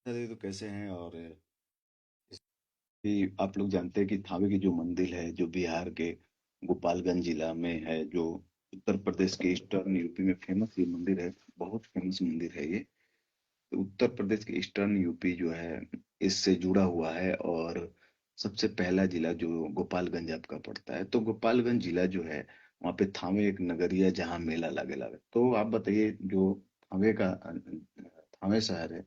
अरे तो कैसे हैं और कि आप लोग जानते हैं कि थावे की जो मंदिर है जो बिहार के गोपालगंज जिला में है जो उत्तर प्रदेश के ईस्टर्न यूपी में फेमस ये मंदिर है। बहुत फेमस मंदिर है ये। तो उत्तर प्रदेश के ईस्टर्न यूपी जो है इससे जुड़ा हुआ है। और सबसे पहला जिला जो गोपालगंज आपका पड़ता है, तो गोपालगंज जिला जो है वहाँ पे थावे एक नगरिया जहाँ मेला लगेला। तो आप बताइए, जो थावे का थावे शहर है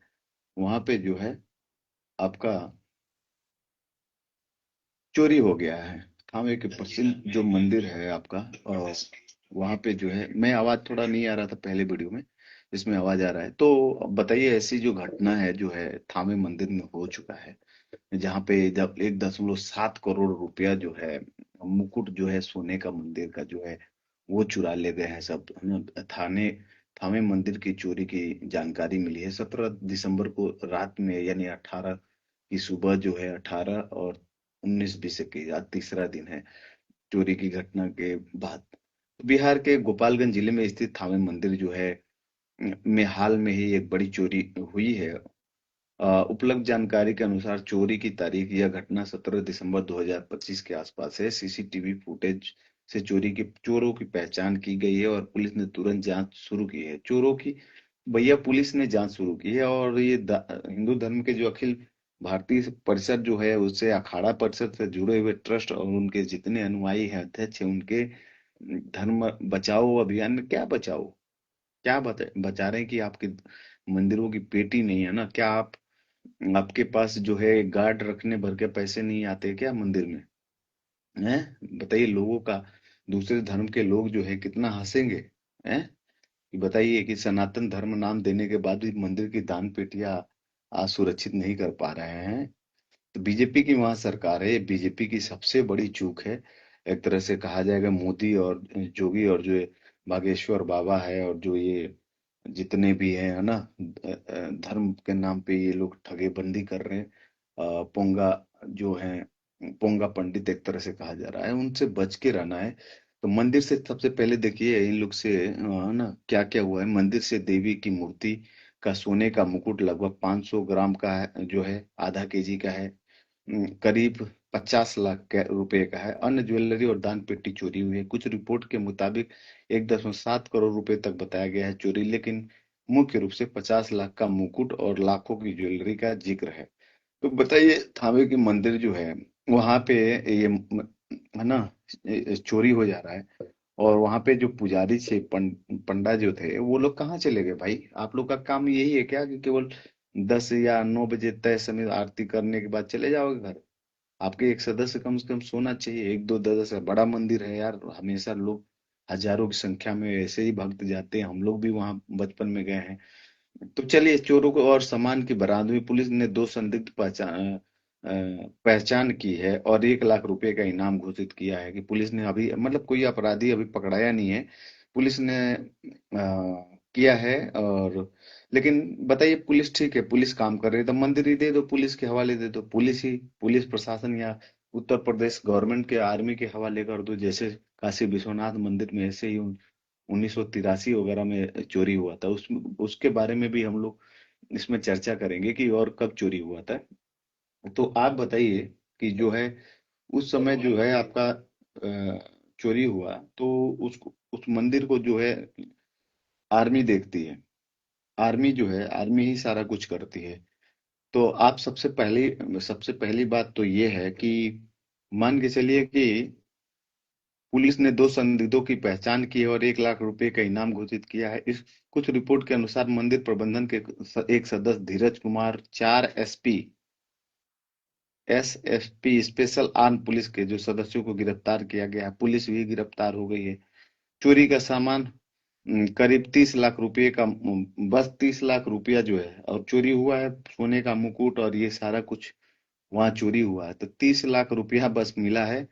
वहाँ पे जो है आपका चोरी हो गया है। थावे के प्रसिद्ध जो मंदिर है आपका, और वहां पे जो है, मैं आवाज थोड़ा नहीं आ रहा था पहले वीडियो में, इसमें आवाज आ रहा है। तो अब बताइए, ऐसी जो घटना है जो है थावे मंदिर में हो चुका है, जहाँ पे जब 1.7 करोड़ रुपया जो है मुकुट जो है सोने का मंदिर का जो है वो चुरा ले गए हैं सब, है ना। थावे मंदिर की चोरी की जानकारी मिली है 17 दिसंबर को रात में, यानी 18 की सुबह जो है, 18 और 19-20 की आज तीसरा दिन है चोरी की घटना के बाद। बिहार के गोपालगंज जिले में स्थित थावे मंदिर जो है में हाल में ही एक बड़ी चोरी हुई है। उपलब्ध जानकारी के अनुसार चोरी की तारीख, यह घटना 17 दिसंबर 2025 के आसपास है। सीसीटीवी फुटेज से चोरों की पहचान की गई है और पुलिस ने तुरंत जांच शुरू की है। चोरों की भैया पुलिस ने जांच शुरू की है। और ये हिंदू धर्म के जो अखिल भारतीय परिषद जो है, उससे अखाड़ा परिषद से जुड़े हुए ट्रस्ट और उनके जितने अनुयायी हैं, अध्यक्ष हैं, उनके धर्म बचाओ अभियान में क्या बचाओ, क्या बचा रहे हैं कि आपके मंदिरों की पेटी नहीं है ना क्या? आपके पास जो है गार्ड रखने भर के पैसे नहीं आते क्या मंदिर में? हैं, बताइए, लोगों का, दूसरे धर्म के लोग जो है कितना हंसेंगे। हैं, कि बताइए कि सनातन धर्म नाम देने के बाद भी मंदिर की दान पेटियां आज सुरक्षित नहीं कर पा रहे हैं। तो बीजेपी की वहां सरकार है, ये बीजेपी की सबसे बड़ी चूक है। एक तरह से कहा जाएगा मोदी और जोगी और जो ये बागेश्वर बाबा है और जो ये जितने भी हैं, है ना, धर्म के नाम पे ये लोग ठगेबंदी कर रहे हैं। पोंगा जो है, पोंगा पंडित एक तरह से कहा जा रहा है, उनसे बच के रहना है। तो मंदिर से सबसे पहले देखिए इन लोग से, है ना, क्या क्या हुआ है। मंदिर से देवी की मूर्ति का सोने का मुकुट लगभग 500 ग्राम का है, जो है आधा केजी का है। करीब 50 लाख रुपए का है। अन्य ज्वेलरी और दान पेटी चोरी हुई है। कुछ रिपोर्ट के मुताबिक 1.7 करोड़ रुपए तक बताया गया है चोरी, लेकिन मुख्य रूप से 50 लाख का मुकुट और लाखों की ज्वेलरी का जिक्र है। तो बताइए, थावे की मंदिर जो है वहां पे ये है ना, चोरी हो जा रहा है। और वहां पे जो पुजारी थे, पंडा जो थे, वो लोग कहाँ चले गए भाई? आप लोग का काम यही है क्या कि केवल 10 या 9 बजे तय समय आरती करने के बाद चले जाओगे घर? आपके एक सदस्य कम से कम सोना चाहिए। एक दो सदस्य, बड़ा मंदिर है यार, हमेशा लोग हजारों की संख्या में ऐसे ही भक्त जाते हैं। हम लोग भी वहां बचपन में गए हैं। तो चलिए, चोरों को और सामान की बरामदगी में पुलिस ने दो संदिग्ध पहचान की है और 1 लाख रुपए का इनाम घोषित किया है। कि पुलिस ने अभी, मतलब कोई अपराधी अभी पकड़ाया नहीं है, पुलिस ने किया है। और लेकिन बताइए, पुलिस ठीक है, पुलिस काम कर रही है, तो मंदिर ही दे दो, पुलिस के हवाले दे दो। पुलिस प्रशासन या उत्तर प्रदेश गवर्नमेंट के आर्मी के हवाले कर दो, जैसे काशी विश्वनाथ मंदिर में ऐसे ही 1983 वगैरह में चोरी हुआ था। उसके बारे में भी हम लोग इसमें चर्चा करेंगे कि और कब चोरी हुआ था। तो आप बताइए कि जो है उस समय जो है आपका चोरी हुआ, तो उस मंदिर को जो है आर्मी देखती है। आर्मी जो है, आर्मी ही सारा कुछ करती है। तो आप सबसे पहली बात तो ये है कि मान के चलिए कि पुलिस ने दो संदिग्धों की पहचान की है और 1 लाख रुपए का इनाम घोषित किया है। इस कुछ रिपोर्ट के अनुसार मंदिर प्रबंधन के एक सदस्य Dheeraj Kumar, 4 SFP special arm police के जो सदस्यों को गिरफ्तार किया गया है। पुलिस भी गिरफ्तार हो गई है। चोरी का सामान करीब 30 लाख रुपए का, बस 30 लाख रुपया जो है और चोरी हुआ है। सोने का मुकुट और ये सारा कुछ वहां चोरी हुआ है। तो 30 लाख रुपया बस मिला है,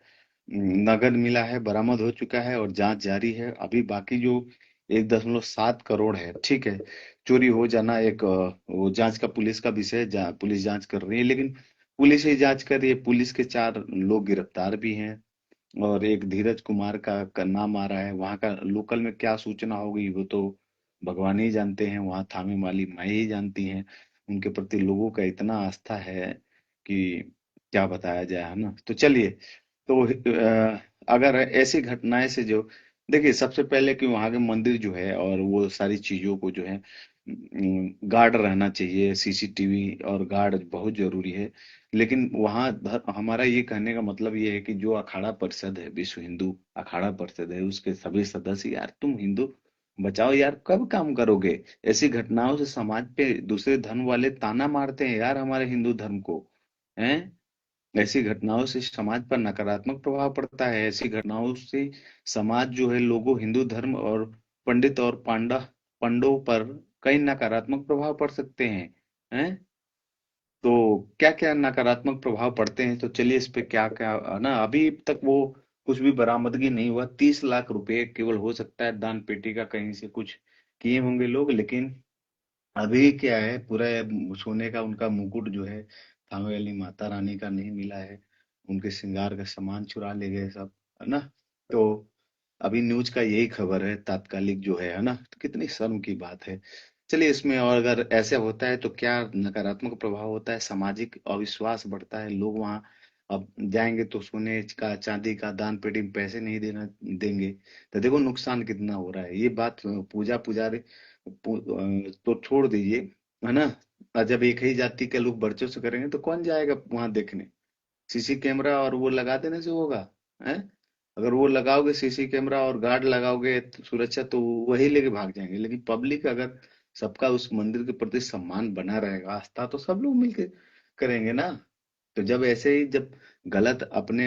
नगद मिला है, बरामद हो चुका है और जांच जारी है। अभी बाकी जो 1.7 करोड़ है, ठीक है, चोरी हो जाना एक वो जांच का, पुलिस का विषय है, पुलिस जांच कर रही है। लेकिन पुलिस ही जांच कर रही है, पुलिस के 4 लोग गिरफ्तार भी हैं। और एक धीरज कुमार का नाम आ रहा है। वहां का लोकल में क्या सूचना होगी वो तो भगवान ही जानते हैं, वहां थामे वाली माई ही जानती हैं। उनके प्रति लोगों का इतना आस्था है कि क्या बताया जाए, है ना। तो चलिए, तो अगर ऐसी घटनाएं से जो, देखिए सबसे पहले कि वहां के मंदिर जो है और वो सारी चीजों को जो है गार्ड रहना चाहिए, सीसीटीवी और गार्ड बहुत जरूरी है। लेकिन वहाँ हमारा ये कहने का मतलब ये है कि जो अखाड़ा परिषद है, विश्व हिंदू अखाड़ा परिषद है, उसके सभी सदस्य, यार तुम हिंदू बचाओ यार, कब काम करोगे। ऐसी घटनाओं से समाज पे दूसरे धर्म वाले ताना मारते हैं यार हमारे हिंदू धर्म को, हैं। ऐसी घटनाओं से समाज पर नकारात्मक प्रभाव पड़ता है। ऐसी घटनाओं से समाज जो है, लोगों, हिंदू धर्म और पंडित और पंडों पर कई नकारात्मक प्रभाव पड़ सकते हैं, हैं। तो क्या क्या नकारात्मक प्रभाव पड़ते हैं, तो चलिए इस पे क्या क्या ना, अभी तक वो कुछ भी बरामदगी नहीं हुआ। 30 लाख रुपए केवल हो सकता है दान पेटी का कहीं से कुछ किए होंगे लोग, लेकिन अभी क्या है, पूरा सोने का उनका मुकुट जो है थामे वाली माता रानी का नहीं मिला है। उनके श्रृंगार का सामान चुरा ले गए सब, है ना। तो अभी न्यूज का यही खबर है तात्कालिक जो है ना। तो कितनी शर्म की बात है। चलिए, इसमें और अगर ऐसे होता है तो क्या नकारात्मक प्रभाव होता है, सामाजिक अविश्वास बढ़ता है। लोग वहां अब जाएंगे तो सोने का चांदी का दान पेटी में पैसे नहीं देना देंगे। तो देखो नुकसान कितना हो रहा है। ये बात पूजा पुजारी तो छोड़ दीजिए, है ना। और जब एक ही जाति के लोग वर्चस्व करेंगे तो कौन जाएगा वहां देखने। सीसी कैमरा और वो लगा देने से होगा, है। अगर वो लगाओगे सीसी कैमरा और गार्ड लगाओगे तो सुरक्षा, तो वही लेके भाग जाएंगे। लेकिन पब्लिक अगर सबका उस मंदिर के प्रति सम्मान बना रहेगा, आस्था, तो सब लोग मिलके करेंगे ना। तो जब ऐसे ही जब गलत अपने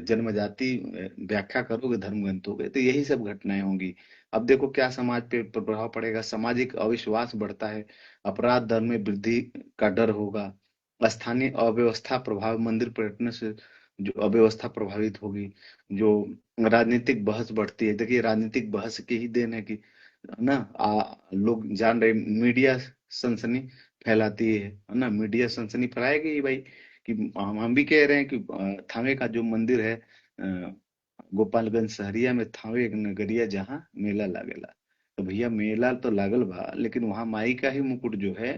जन्मजाति व्याख्या करोगे, धर्म ग्रंथों के, तो यही सब घटनाएं होंगी। अब देखो क्या समाज पे प्रभाव पड़ेगा, सामाजिक अविश्वास बढ़ता है, अपराध दर में वृद्धि का डर होगा, स्थानीय अव्यवस्था प्रभाव, मंदिर पर्यटन से जो अव्यवस्था प्रभावित होगी, जो राजनीतिक बहस बढ़ती है। देखिए राजनीतिक बहस की ही देन है कि, है ना, लोग जान रहे, मीडिया सनसनी फैलाती है ना। मीडिया सनसनी फैलाएगी ही भाई, कि हम भी कह रहे हैं कि थावे का जो मंदिर है, गोपालगंज शहरिया में थावे एक नगरिया जहाँ मेला लागेला। तो भैया मेला तो लागल बा, लेकिन वहां माई का ही मुकुट जो है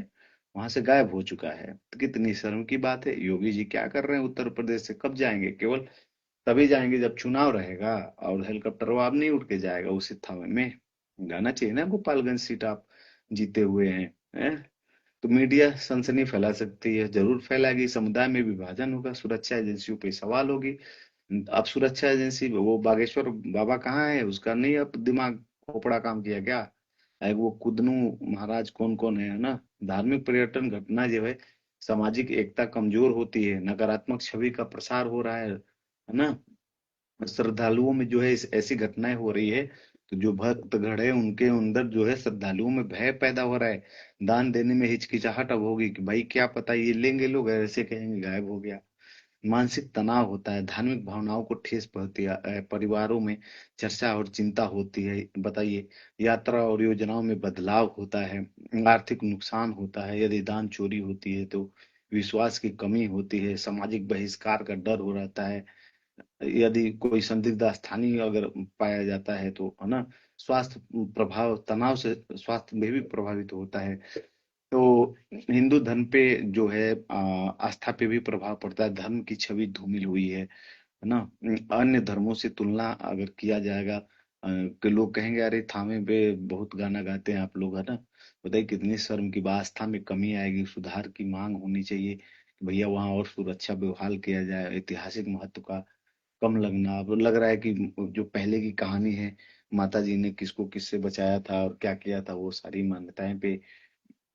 वहां से गायब हो चुका है। तो कितनी शर्म की बात है। योगी जी क्या कर रहे हैं उत्तर प्रदेश से, कब जाएंगे, केवल तभी जाएंगे जब चुनाव रहेगा। और हेलीकॉप्टर वो अब नहीं उड़ के जाएगा उसी थावे में। जाना चाहिए ना, गोपालगंज सीट आप जीते हुए हैं। तो मीडिया सनसनी फैला सकती है, जरूर फैलाएगी, समुदाय में विभाजन होगा, सुरक्षा एजेंसियों पे सवाल होगी। अब सुरक्षा एजेंसी, वो बागेश्वर बाबा कहाँ है, उसका नहीं अब दिमाग खोपड़ा काम किया क्या। वो कुदनू महाराज कौन कौन है ना। धार्मिक पर्यटन घटना जो है, सामाजिक एकता कमजोर होती है, नकारात्मक छवि का प्रसार हो रहा है ना। श्रद्धालुओं में जो है ऐसी घटनाएं हो रही है, तो जो भक्तगण है उनके अंदर जो है श्रद्धालुओं में भय पैदा हो रहा है। दान देने में हिचकिचाहट अब होगी कि भाई क्या पता ये लेंगे लोग, ऐसे कहेंगे गायब हो गया। मानसिक तनाव होता है, धार्मिक भावनाओं को ठेस पहुंचती है, परिवारों में चर्चा और चिंता होती है। बताइए, यात्रा और योजनाओं में बदलाव होता है, आर्थिक नुकसान होता है, यदि दान चोरी होती है तो विश्वास की कमी होती है, सामाजिक बहिष्कार का डर हो रहता है, यदि कोई संदिग्ध स्थानीय अगर पाया जाता है तो, है ना। स्वास्थ्य प्रभाव, तनाव से स्वास्थ्य में भी प्रभावित होता है। तो हिंदू धर्म पे जो है आस्था पे भी प्रभाव पड़ता है, धर्म की छवि धूमिल हुई है ना। अन्य धर्मों से तुलना अगर किया जाएगा, कि लोग कहेंगे अरे थामे पे बहुत गाना गाते हैं आप लोग, है ना। बताइए कितनी शर्म की बात, आस्था में कमी आएगी, सुधार की मांग होनी चाहिए कि भैया वहाँ और सुरक्षा बहाल किया जाए। ऐतिहासिक महत्व का कम लगना, अब लग रहा है कि जो पहले की कहानी है, माता जी ने किसको किससे बचाया था और क्या किया था, वो सारी मान्यताएं पे,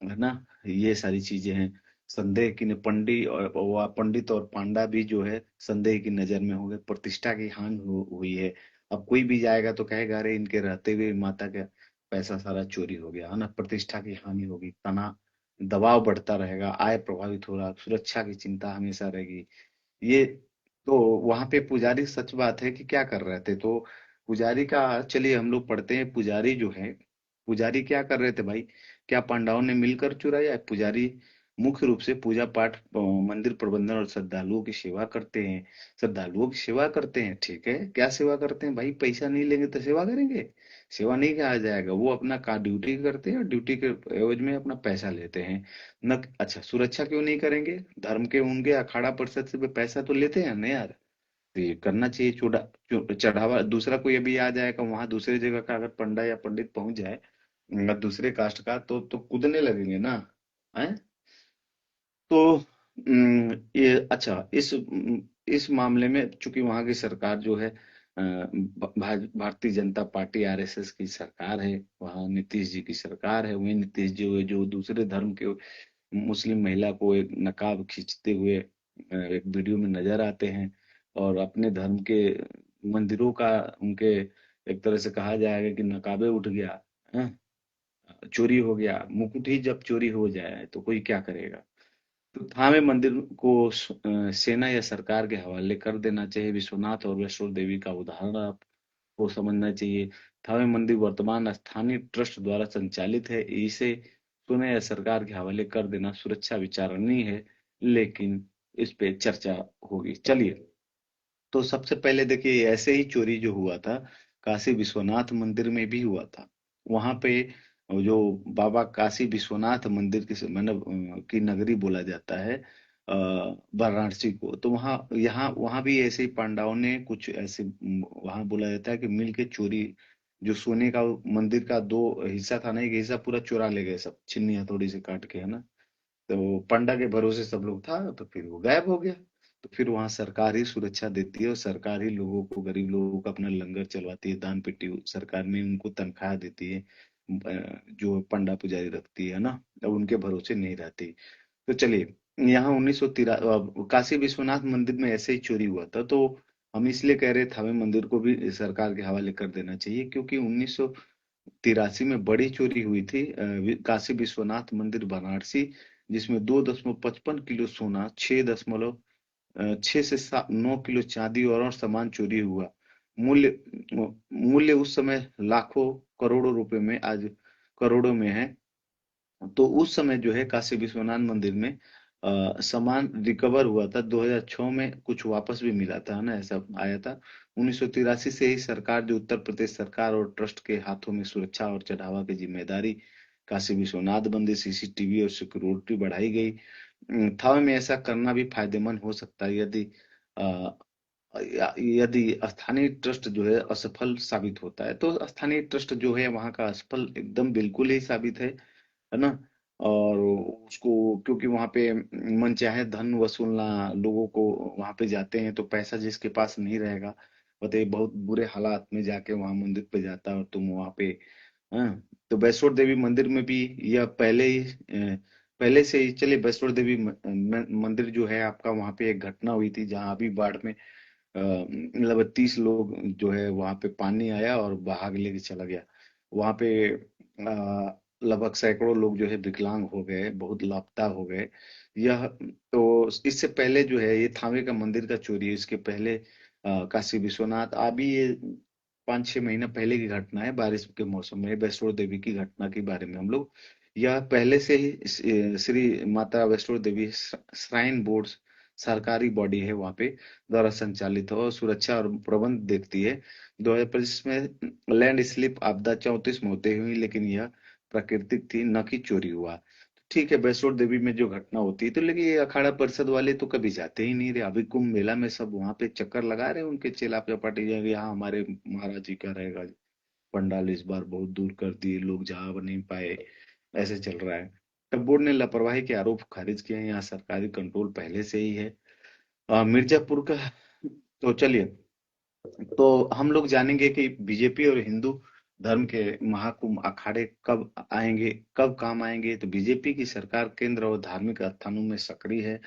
है ना, ये सारी चीजें हैं। संदेह की पंडित और पंडित और पांडा भी जो है संदेह की नजर में हो गए, प्रतिष्ठा की हानि हुई है। अब कोई भी जाएगा तो कहेगा अरे इनके रहते हुए माता का पैसा सारा चोरी हो गया, है ना। प्रतिष्ठा की हानि होगी, तनाव, दबाव बढ़ता रहेगा, आय प्रभावित होगा, सुरक्षा की चिंता हमेशा रहेगी। ये तो वहां पे पुजारी, सच बात है कि क्या कर रहे थे, तो पुजारी का, चलिए हम लोग पढ़ते हैं, पुजारी जो है, पुजारी क्या कर रहे थे भाई। क्या पांडवों ने मिलकर चुराया है? पुजारी मुख्य रूप से पूजा पाठ, मंदिर प्रबंधन और श्रद्धालुओं की सेवा करते हैं। श्रद्धालुओं की सेवा करते हैं, ठीक है, क्या सेवा करते हैं भाई, पैसा नहीं लेंगे तो सेवा करेंगे। सेवा नहीं कहा जाएगा, वो अपना का ड्यूटी करते हैं और ड्यूटी के एवज में अपना पैसा लेते हैं। न अच्छा, सुरक्षा क्यों नहीं करेंगे? धर्म के उनके अखाड़ा परिषद से भी पैसा तो लेते हैं ना यार। तो ये करना चाहिए। चढ़ावा दूसरा कोई अभी आ जाएगा वहां, दूसरी जगह का अगर पंडा या पंडित पहुंच जाए, दूसरे कास्ट का, तो कूदने लगेंगे ना। है। तो ये अच्छा, इस मामले में चूंकि वहां की सरकार जो है भारतीय जनता पार्टी आरएसएस की सरकार है, वहां नीतीश जी की सरकार है। वही नीतीश जी हुए जो दूसरे धर्म के मुस्लिम महिला को एक नकाब खींचते हुए एक वीडियो में नजर आते हैं, और अपने धर्म के मंदिरों का उनके एक तरह से कहा जाएगा कि नकाबे उठ गया है। चोरी हो गया, मुकुट ही जब चोरी हो जाए तो कोई क्या करेगा। तो थावे मंदिर को सेना या सरकार के हवाले कर देना चाहिए। विश्वनाथ और वैष्णो देवी का उदाहरण आपको समझना चाहिए। थावे मंदिर वर्तमान स्थानीय ट्रस्ट द्वारा संचालित है, इसे सेना या सरकार के हवाले कर देना सुरक्षा विचारणीय है, लेकिन इस पे चर्चा होगी। चलिए, तो सबसे पहले देखिए, ऐसे ही चोरी जो हुआ था काशी विश्वनाथ मंदिर में भी हुआ था। वहां पे जो बाबा काशी विश्वनाथ मंदिर की मतलब की नगरी बोला जाता है वाराणसी को, तो वहां भी ऐसे ही पांडाओं ने कुछ ऐसे वहां बोला जाता है कि मिल के चोरी, जो सोने का मंदिर का दो हिस्सा था ना, एक हिस्सा पूरा चुरा ले गए सब, छिन्नी हथौड़ी से काट के, है ना। तो पंडा के भरोसे सब लोग था, तो फिर वो गायब हो गया। तो फिर वहां सरकार ही सुरक्षा देती है, और सरकार ही लोगों को, गरीब लोगों को अपना लंगर चलवाती है, दान पेटी सरकार में उनको तनख्वाह देती है, जो पंडा पुजारी रखती है ना, अब उनके भरोसे नहीं रहती। तो चलिए, यहाँ 1913 काशी विश्वनाथ मंदिर में ऐसे ही चोरी हुआ था, तो हम इसलिए कह रहे थे हमें मंदिर को भी सरकार के हवाले कर देना चाहिए, क्योंकि 1983 में बड़ी चोरी हुई थी काशी विश्वनाथ मंदिर वाराणसी, जिसमें 2.55 किलो सोना, 6 से 9 किलो चांदी और सामान चोरी हुआ। मूल्य मूल्य उस समय लाखों करोड़ों रुपए में, आज करोड़ों में है। तो उस समय जो है काशी विश्वनाथ मंदिर में सामान रिकवर हुआ था। 2006 में कुछ वापस भी मिला था ना, ऐसा आया था। 1983 से ही सरकार, जो उत्तर प्रदेश सरकार और ट्रस्ट के हाथों में सुरक्षा और चढ़ावा की जिम्मेदारी काशी विश्वनाथ मंदिर, सीसीटीवी और सिक्योरिटी बढ़ाई गई। थावे में ऐसा करना भी फायदेमंद हो सकता है यदि अ, यदि स्थानीय ट्रस्ट जो है असफल साबित होता है, तो स्थानीय ट्रस्ट जो है वहां का असफल एकदम बिल्कुल ही साबित है ना। और उसको, क्योंकि वहां पे मनचाहे धन वसूलना, लोगों को वहां पे जाते हैं तो पैसा जिसके पास नहीं रहेगा, बताइए, बहुत बुरे हालात में जाके वहां मंदिर पे जाता है, और तुम वहां पे, हाँ। तो वैष्णो देवी मंदिर में भी यह पहले से ही, चलिए, वैष्णो देवी मंदिर जो है आपका, वहां पे एक घटना हुई थी जहां अभी बाढ़ में मतलब 30 लोग जो है, वहां पे पानी आया और बहा के लेके चला गया। वहां पे लगभग सैकड़ों लोग जो है विकलांग हो गए, बहुत लापता हो गए। यह, तो इससे पहले जो है ये थावे का मंदिर का चोरी है, इसके पहले काशी विश्वनाथ, अभी ये 5-6 महीना पहले की घटना है, बारिश के मौसम में वैष्णो देवी की घटना के बारे में हम लोग, यह पहले से ही श्री माता वैष्णो देवी श्राइन बोर्ड सरकारी बॉडी है वहां पे, द्वारा संचालित हो और सुरक्षा और प्रबंध देखती है। 2025 में लैंड स्लिप आपदा 34 मौतें हुई, लेकिन यह प्राकृतिक थी, न कि चोरी हुआ। ठीक है, वैष्णो देवी में जो घटना होती है, तो लेकिन ये अखाड़ा परिषद वाले तो कभी जाते ही नहीं रहे। अभी कुंभ मेला में सब वहां पे चक्कर लगा रहे हैं, उनके चेला चपाटी जाएंगे, यहाँ हमारे महाराज जी का रहेगा, पंडाल इस बार बहुत दूर कर दिए, लोग जा नहीं पाए, ऐसे चल रहा है। तब बोर्ड ने लापरवाही के आरोप खारिज किए हैं, यहाँ सरकारी कंट्रोल पहले से ही है। मिर्जापुर का, तो चलिए, तो हम लोग जानेंगे कि बीजेपी और हिंदू धर्म के महाकुंभ अखाड़े कब आएंगे, कब काम आएंगे। तो बीजेपी की सरकार केंद्र और धार्मिक स्थानों में सक्रिय है,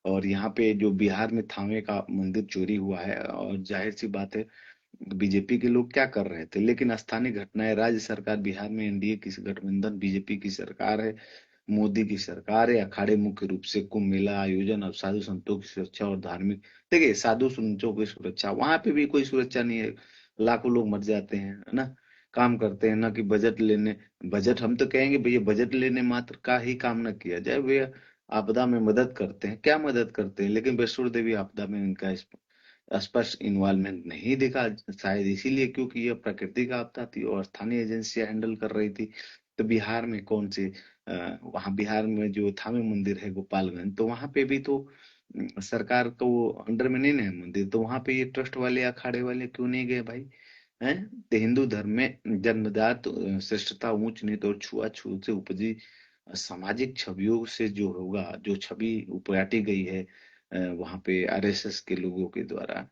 और यहाँ पे जो बिहार में थावे का मंदिर चोरी हुआ है, और जाहिर सी बात है बीजेपी के लोग क्या कर रहे थे, लेकिन स्थानीय घटनाएं, राज्य सरकार बिहार में एनडीए की गठबंधन बीजेपी की सरकार है, मोदी की सरकार है। अखाड़े मुख्य रूप से कुंभ मेला आयोजन और साधु संतों की सुरक्षा और धार्मिक, देखिए, साधु संतों की सुरक्षा, वहां पे भी कोई सुरक्षा नहीं है, लाखों लोग मर जाते हैं, है ना। काम करते हैं ना कि बजट लेने, बजट हम तो कहेंगे भैया बजट लेने मात्र का ही काम न किया जाए, वे आपदा में मदद करते हैं, क्या मदद करते हैं, लेकिन वैष्णो देवी आपदा में इनका स्पष्ट इन्वॉल्वमेंट नहीं दिखा, शायद इसीलिए क्योंकि यह प्राकृतिक आपदा थी और स्थानीय एजेंसियां हैंडल कर रही थी। तो बिहार में कौन से वहाँ बिहार में जो थावे मंदिर है गोपालगंज, तो वहां पे भी तो सरकार को अंडर में नहीं ना है मंदिर, तो वहां पे ये ट्रस्ट वाले अखाड़े वाले क्यों नहीं गए भाई? हैं? तो हिंदू धर्म में जन्मजात श्रेष्ठता, ऊंच नीच और छुआछूत से उपजी सामाजिक छवियों से जो होगा, जो छवि उपयाटी गई है वहां पे आरएसएस के लोगों के द्वारा,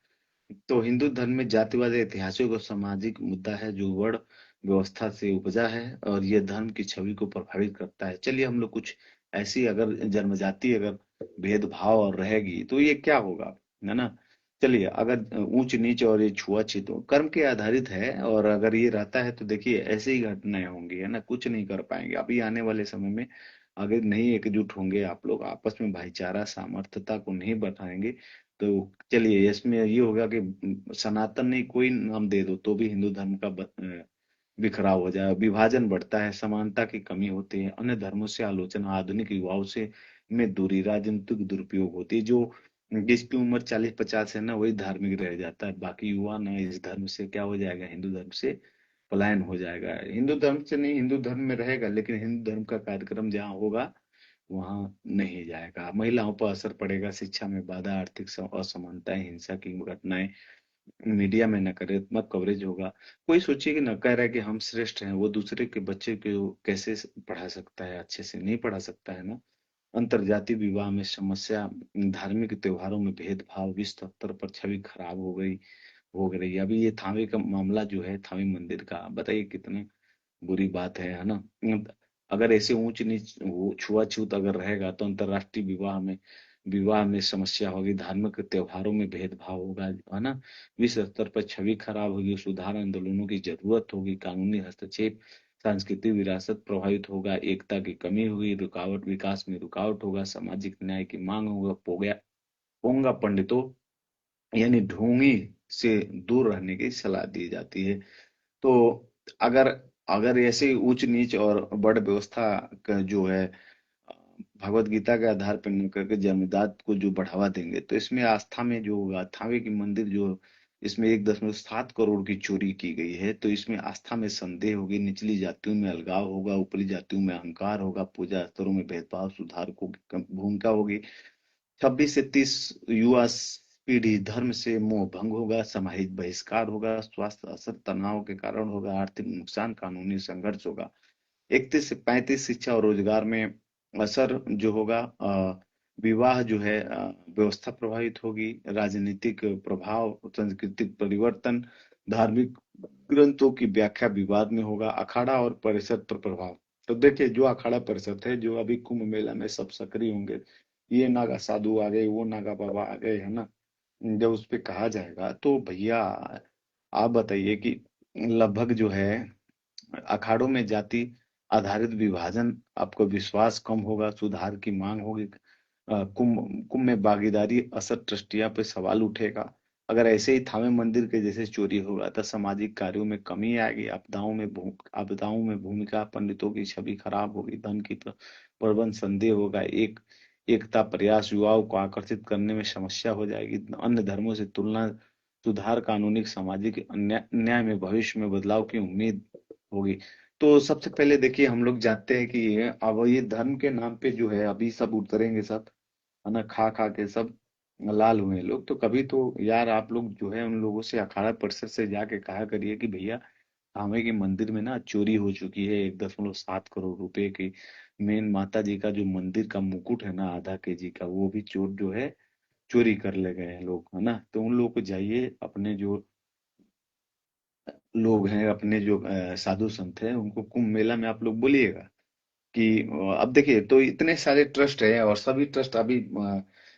तो हिंदू धर्म में जातिवाद ऐतिहासिक और सामाजिक मुद्दा है जो वर्ण व्यवस्था से उपजा है और यह धर्म की छवि को प्रभावित करता है। चलिए हम लोग कुछ ऐसी अगर जन्मजाति अगर भेदभाव और रहेगी तो ये क्या होगा, है ना? चलिए अगर ऊंच नीच और ये छुआछूत तो कर्म के आधारित है, और अगर ये रहता है तो देखिए ऐसे ही घटनाएं होंगी, है ना? कुछ नहीं कर पाएंगे अभी आने वाले समय में। अगर नहीं एकजुट होंगे आप लोग, आपस में भाईचारा सामर्थ्यता को नहीं बढ़ाएंगे, तो चलिए इसमें ये होगा कि सनातन नहीं कोई नाम दे दो तो भी हिंदू धर्म का बिखराव हो जाए, विभाजन बढ़ता है, समानता की कमी होती है, अन्य धर्मों से आलोचना, आधुनिक युवाओं से में दूरी, राजनीतिक दुरुपयोग होती है। जो जिसकी उम्र 40-50 है ना वही धार्मिक रह जाता है, बाकी युवा ना इस धर्म से क्या हो जाएगा, हिंदू धर्म से पलायन हो जाएगा। हिंदू धर्म से नहीं, हिंदू धर्म में रहेगा लेकिन हिंदू धर्म का कार्यक्रम जहाँ होगा वहां नहीं जाएगा। महिलाओं पर असर पड़ेगा, शिक्षा में बाधा, आर्थिक असमानताएं, हिंसा की घटनाएं, मीडिया में नकारात्मक कवरेज होगा। कोई सोचिए कि न कह रहा है कि हम श्रेष्ठ हैं, वो दूसरे के बच्चे को कैसे पढ़ा सकता है, अच्छे से नहीं पढ़ा सकता है ना? अंतरजातीय विवाह में समस्या, धार्मिक त्योहारों में भेदभाव, विश्व स्तर पर छवि खराब हो गई। अभी ये थावे का मामला जो है, थावे मंदिर का, बताइए कितना बुरी बात है ना? अगर ऐसे ऊंच नीच छुआछूत अगर रहेगा तो अंतरराष्ट्रीय विवाह में समस्या होगी, धार्मिक त्योहारों में भेदभाव होगा, है ना? विश्व स्तर पर छवि खराब होगी, सुधार आंदोलनों की जरूरत होगी, कानूनी हस्तक्षेप, सांस्कृतिक विरासत प्रभावित होगा, एकता की कमी होगी, रुकावट, विकास में रुकावट होगा, सामाजिक न्याय की मांग होगा, पोंगा पंडितों यानी ढोंगी से दूर रहने की सलाह दी जाती है। तो अगर अगर ऐसे ऊंच नीच और बड़ व्यवस्था का जो है भगवत गीता के आधार पर न करके जन्मजात को जो बढ़ावा देंगे, तो इसमें आस्था में जो होगा, थावे की मंदिर जो इसमें 1.7 करोड़ की चोरी की गई है, तो इसमें आस्था में संदेह होगी, निचली जातियों में अलगाव होगा, ऊपरी जातियों में अहंकार होगा, पूजा स्तरों में भेदभाव, सुधार को भूमिका होगी। 26 से 30 युवा पीढ़ी धर्म से मोह भंग होगा, सामाजिक बहिष्कार होगा, स्वास्थ्य असर तनाव के कारण होगा, आर्थिक नुकसान, कानूनी संघर्ष होगा। 31 से 35 शिक्षा और रोजगार में असर जो होगा, विवाह जो है व्यवस्था प्रभावित होगी, राजनीतिक प्रभाव, सांस्कृतिक परिवर्तन, धार्मिक ग्रंथों की व्याख्या विवाद में होगा, अखाड़ा और परिषद पर प्रभाव। तो देखिए जो अखाड़ा परिषद है जो अभी कुंभ मेला में सब सक्रिय होंगे, ये नागा साधु आ गए, वो नागा बाबा आ गए, है ना? जब उस पे कहा जाएगा तो भैया आप बताइए कि लगभग जो है अखाड़ों में जाति आधारित विभाजन, आपको विश्वास कम होगा, सुधार की मांग होगी, कुंभ कुंभ में भागीदारी असर, ट्रस्टिया पे सवाल उठेगा। अगर ऐसे ही थावे मंदिर के जैसे चोरी होगा तो सामाजिक कार्यों में कमी आएगी, आपदाओं में भूमिका, पंडितों की छवि खराब होगी, धन की प्रबंध संदेह होगा, एकता प्रयास, युवाओं को आकर्षित करने में समस्या हो जाएगी, अन्य धर्मों से तुलना, सुधार, कानूनी सामाजिक न्याय में भविष्य में बदलाव की उम्मीद होगी। तो सबसे पहले देखिए हम लोग जानते हैं कि अब ये धर्म के नाम पे जो है अभी सब उतरेंगे सब, है ना? खा खा के सब लाल हुए हैं लोग। तो कभी तो यार आप लोग जो है उन लोगों से, अखाड़ा परिषद से जाके कहा करिए कि भैया हमें के मंदिर में ना चोरी हो चुकी है 1.7 करोड़ रुपए की। मेन माता जी का जो मंदिर का मुकुट है ना, आधा KG का, वो भी चोर जो है चोरी कर ले गए हैं लोग, है ना? तो उन लोगों को जाइए, अपने जो लोग हैं, अपने जो साधु संत हैं, उनको कुंभ मेला में आप लोग बोलिएगा कि अब देखिए तो इतने सारे ट्रस्ट है और सभी ट्रस्ट अभी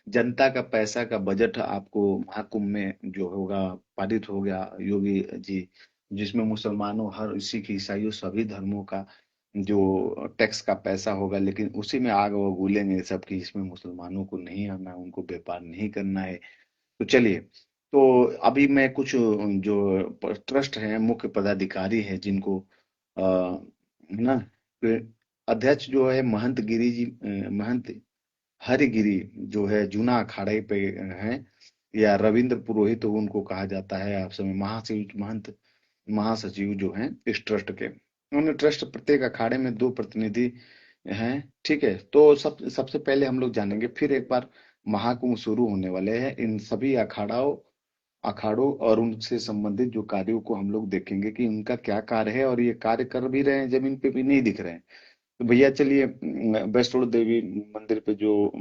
जनता का पैसा का बजट आपको महाकुंभ में जो होगा पारित हो गया योगी जी, जिसमें मुसलमानों, हर सिख ईसाइयों सभी धर्मों का जो टैक्स का पैसा होगा, लेकिन उसी में आग वो गुलेंगे सब कि इसमें मुसलमानों को नहीं आना, उनको व्यापार नहीं करना है। तो चलिए, तो अभी मैं कुछ जो ट्रस्ट हैं, मुख्य पदाधिकारी हैं जिनको है ना, अध्यक्ष जो है महंत गिरी जी, महंत हरिगिरी जो है जूना अखाड़े पे हैं, या रविंद्र पुरोहित उनको कहा जाता है आप समय, महासचिव, महंत महासचिव जो हैं इस ट्रस्ट के। उन्होंने ट्रस्ट प्रत्येक अखाड़े में 2 प्रतिनिधि हैं। ठीक है, तो सबसे पहले हम लोग जानेंगे, फिर एक बार महाकुंभ शुरू होने वाले हैं, इन सभी अखाड़ों और उनसे संबंधित जो कार्यों को हम लोग देखेंगे कि उनका क्या कार्य है, और ये कार्य कर भी रहे हैं, जमीन पे भी नहीं दिख रहे हैं। तो भैया चलिए, वैष्णो देवी मंदिर पे जो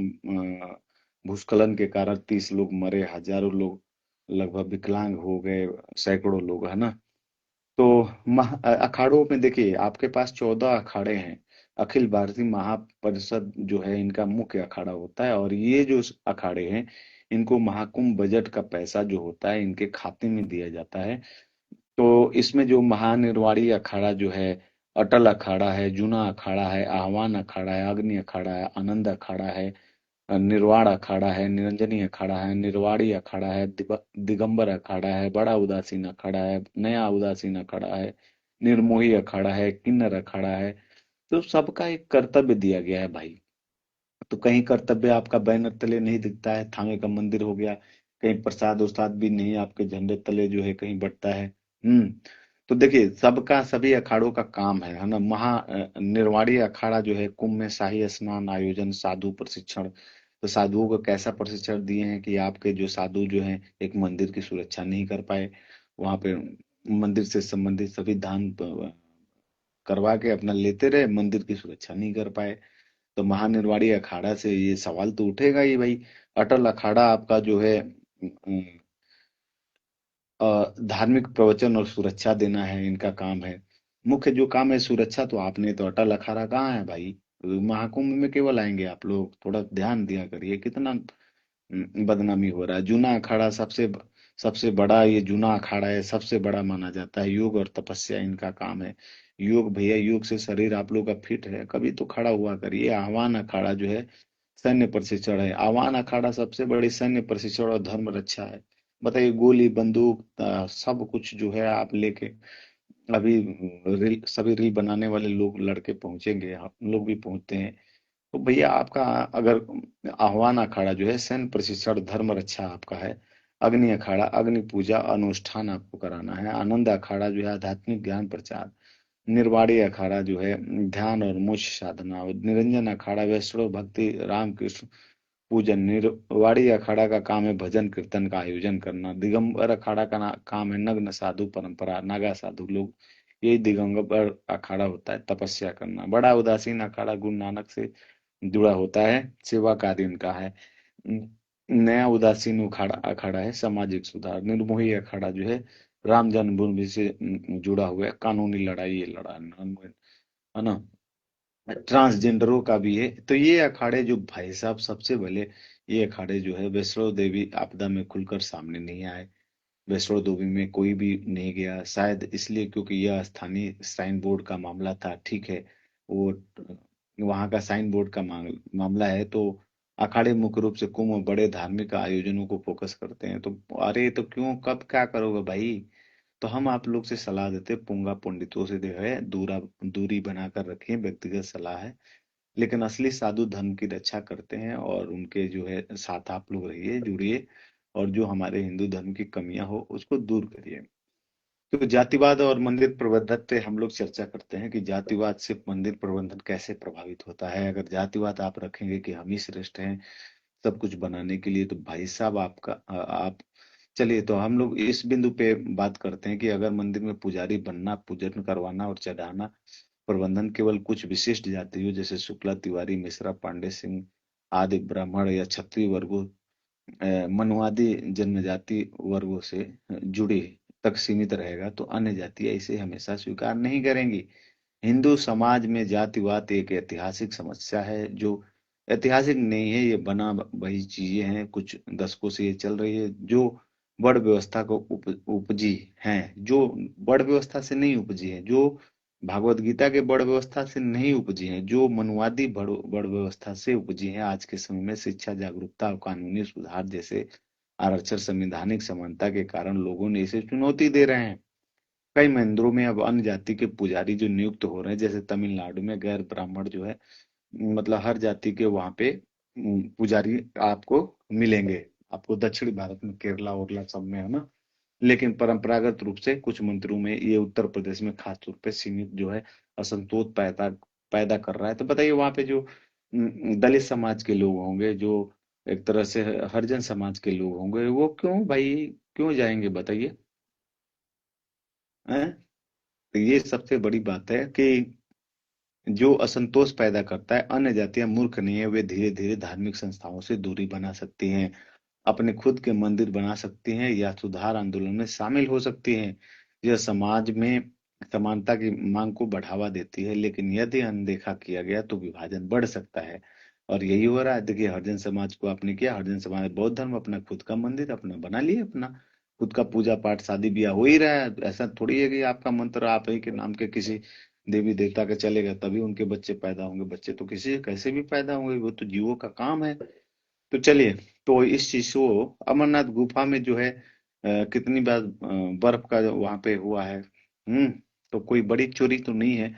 भूस्खलन के कारण 30 लोग मरे, हजारों लोग लगभग विकलांग हो गए, सैकड़ों लोग, है ना। तो अखाड़ों में देखिए, आपके पास 14 अखाड़े हैं। अखिल भारतीय महापरिषद जो है इनका मुख्य अखाड़ा होता है, और ये जो अखाड़े हैं इनको महाकुंभ बजट का पैसा जो होता है इनके खाते में दिया जाता है। तो इसमें जो महानिर्वाणी अखाड़ा जो है, अटल अखाड़ा है, जूना अखाड़ा है, आह्वान अखाड़ा है, अग्नि अखाड़ा है, आनंद अखाड़ा है, निर्वाण अखाड़ा है, निरंजनी अखाड़ा है, निर्वाणी अखाड़ा है, दिगंबर अखाड़ा है, बड़ा उदासीन अखाड़ा है, नया उदासीन अखाड़ा है, निर्मोही अखाड़ा है, किन्नर अखाड़ा है। तो सबका एक कर्तव्य दिया गया है भाई। तो कहीं कर्तव्य आपका बैनर तले नहीं दिखता है, थामे का मंदिर हो गया, कहीं प्रसाद उस्ताद भी नहीं आपके झंडे तले जो है कहीं बंटता है। तो देखिए, सबका सभी अखाड़ों का काम है ना। निर्वाणी अखाड़ा जो है, कुंभ में शाही स्नान आयोजन, साधु प्रशिक्षण। तो साधुओं को कैसा प्रशिक्षण दिए हैं कि आपके जो साधु जो हैं एक मंदिर की सुरक्षा नहीं कर पाए, वहां पे मंदिर से संबंधित सभी दान करवा के अपना लेते रहे, मंदिर की सुरक्षा नहीं कर पाए। तो महानिर्वाणी अखाड़ा से ये सवाल तो उठेगा ही भाई। अटल अखाड़ा आपका जो है धार्मिक प्रवचन और सुरक्षा देना है, इनका काम है। मुख्य जो काम है सुरक्षा, तो आपने तो अटल अखाड़ा कहाँ है भाई। महाकुंभ में केवल आएंगे आप लोग, थोड़ा ध्यान दिया करिए, कितना बदनामी हो रहा है। जूना अखाड़ा सबसे सबसे बड़ा, ये जूना अखाड़ा है, सबसे बड़ा माना जाता है। योग और तपस्या इनका काम है। योग भैया, योग से शरीर आप लोग का फिट है, कभी तो खड़ा हुआ करिए। आह्वान अखाड़ा जो है सैन्य प्रशिक्षण है। आह्वान अखाड़ा सबसे बड़ी सैन्य प्रशिक्षण और धर्म रक्षा है। बताइए, गोली बंदूक सब कुछ जो है आप लेके अभी सभी रील बनाने वाले लोग लड़के पहुंचेंगे, हम लोग भी पहुंचते हैं। तो भैया आपका अगर आह्वान अखाड़ा जो है सैन्य प्रशिक्षण धर्म रक्षा आपका है। अग्नि अखाड़ा अग्नि पूजा अनुष्ठान आपको कराना है। आनंद अखाड़ा जो है आध्यात्मिक ज्ञान प्रचार। निर्वाणी अखाड़ा जो है ध्यान और मोक्ष साधना। और निरंजन अखाड़ा वैष्णव भक्ति राम कृष्ण पूजन। निर्वाणी अखाड़ा का काम है भजन कीर्तन का आयोजन करना। दिगंबर अखाड़ा का काम है नग्न साधु परंपरा, नागा साधु लोग, यही दिगंबर अखाड़ा होता है, तपस्या करना। बड़ा उदासीन अखाड़ा गुरु नानक से जुड़ा होता है, सेवा कार्य इनका है। नया उदासीन अखाड़ा अखाड़ा है सामाजिक सुधार। निर्मोही अखाड़ा जो है राम जन्मभूमि से जुड़ा हुआ है, कानूनी लड़ाई ये लड़ा है ना। ट्रांसजेंडरों का भी है। तो ये अखाड़े जो भाई साहब सबसे पहले, ये अखाड़े जो है वैष्णो देवी आपदा में खुलकर सामने नहीं आए। वैष्णो देवी में कोई भी नहीं गया, शायद इसलिए क्योंकि यह स्थानीय साइन बोर्ड का मामला था। ठीक है, वो वहाँ का साइन बोर्ड का मामला है। तो अखाड़े मुख्य रूप से कुंभ और बड़े धार्मिक आयोजनों को फोकस करते हैं। तो अरे, तो क्यों, कब क्या करोगे भाई। तो हम आप लोग से सलाह देते, पुंगा पंडितों से जो है दूरी बनाकर रखें, व्यक्तिगत सलाह है। लेकिन असली साधु धर्म की रक्षा करते हैं, और उनके जो है साथ आप लोग रहिए, जुड़िए, और जो हमारे हिंदू धर्म की कमियां हो उसको दूर करिए। तो जातिवाद और मंदिर प्रबंधन पे हम लोग चर्चा करते हैं कि जातिवाद से मंदिर प्रबंधन कैसे प्रभावित होता है। अगर जातिवाद आप रखेंगे कि हम ही श्रेष्ठ हैं सब कुछ बनाने के लिए, तो भाई साहब आप चलिए, तो हम लोग इस बिंदु पे बात करते हैं कि अगर मंदिर में पुजारी बनना, पूजन करवाना और चढ़ाना प्रबंधन केवल कुछ विशिष्ट जातियों जैसे शुक्ला, तिवारी, मिश्रा, पांडे, सिंह आदि ब्राह्मण या क्षत्रिय वर्गों, मनुवादी जनजाति वर्गों से जुड़े तक सीमित रहेगा, तो अन्य जातियां इसे हमेशा स्वीकार नहीं करेंगी। हिंदू समाज में जातिवाद एक ऐतिहासिक समस्या है, जो ऐतिहासिक नहीं है, ये बना वही चीजें हैं, कुछ दशकों से ये चल रही है, जो बड़ व्यवस्था को उपजी हैं, जो बड़ व्यवस्था से नहीं उपजी है, जो भागवत गीता के बड़ व्यवस्था से नहीं उपजी है, जो मनुवादी बड़ व्यवस्था से उपजी है। आज के समय में शिक्षा, जागरूकता और कानूनी सुधार जैसे आरक्षण, संवैधानिक समानता के कारण लोगों ने इसे चुनौती दे रहे हैं। कई मंदिरों में अब अन्य जाति के पुजारी जो नियुक्त हो रहे हैं, जैसे तमिलनाडु में गैर ब्राह्मण जो है, मतलब हर जाति के वहां पे पुजारी आपको मिलेंगे। आपको दक्षिणी भारत में केरला उरला सब में है ना। लेकिन परंपरागत रूप से कुछ मंदिरों में, ये उत्तर प्रदेश में खास तौर पे सीमित जो है असंतोष पैदा पैदा कर रहा है। तो बताइए वहां पे जो दलित समाज के लोग होंगे, जो एक तरह से हरिजन समाज के लोग होंगे, वो क्यों भाई, क्यों जाएंगे बताइए? हैं? तो ये सबसे बड़ी बात है कि जो असंतोष पैदा करता है, अन्य जातियां मूर्ख नहीं है, वे धीरे धीरे धार्मिक संस्थाओं से दूरी बना सकती हैं, अपने खुद के मंदिर बना सकती हैं, या सुधार आंदोलन में शामिल हो सकती हैं। यह समाज में समानता की मांग को बढ़ावा देती है, लेकिन यदि अनदेखा किया गया तो विभाजन बढ़ सकता है। और यही हो रहा है। देखिए हरिजन समाज को आपने किया, हरिजन समाज बौद्ध धर्म अपना खुद का मंदिर अपना बना लिए, अपना खुद का पूजा पाठ शादी ब्याह हो ही रहा है। ऐसा थोड़ी है कि आपका मंत्र आप ही के नाम के किसी देवी देवता के चलेगा तभी उनके बच्चे पैदा होंगे। बच्चे तो किसी कैसे भी पैदा होंगे, वो तो जीवों का काम है। तो चलिए, तो इस चीज को अमरनाथ गुफा में जो है कितनी बार बर्फ का वहां पे हुआ है। तो कोई बड़ी चोरी तो नहीं है।